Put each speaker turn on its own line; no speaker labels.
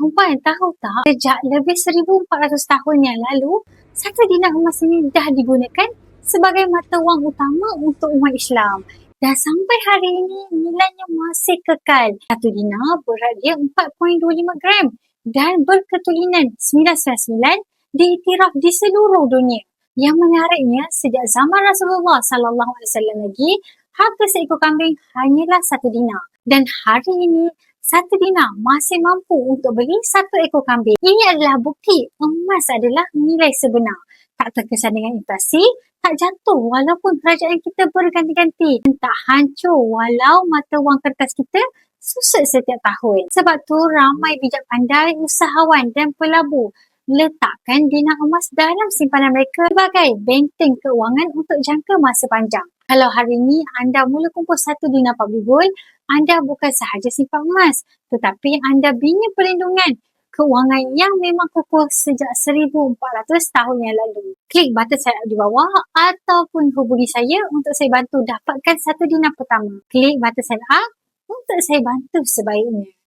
Perempuan, tahu tak, sejak lebih 1,400 tahun yang lalu, satu dinar emas ini dah digunakan sebagai mata wang utama untuk umat Islam. Dan sampai hari ini, nilainya masih kekal. Satu dinar berat dia 4.25 gram dan berketulinan 999 diiktiraf di seluruh dunia. Yang menariknya, sejak zaman Rasulullah SAW lagi, harga seekor kambing hanyalah 1 dinar. Dan hari ini, 1 dinar masih mampu untuk beli 1 ekor kambing. Ini adalah bukti emas adalah nilai sebenar. Tak terkesan dengan inflasi, tak jatuh walaupun kerajaan kita berganti-ganti, dan tak hancur walau mata wang kertas kita susut setiap tahun. Sebab tu ramai bijak pandai, usahawan dan pelabur letakkan dinar emas dalam simpanan mereka sebagai benteng keuangan untuk jangka masa panjang. Kalau hari ini anda mula kumpul 1 dinar Pak Bigul, anda bukan sahaja simpan emas, tetapi anda bina perlindungan keuangan yang memang kukuh sejak 1,400 tahun yang lalu. Klik button sign up di bawah ataupun hubungi saya untuk saya bantu dapatkan 1 dinar pertama. Klik button sign up untuk saya bantu sebaiknya.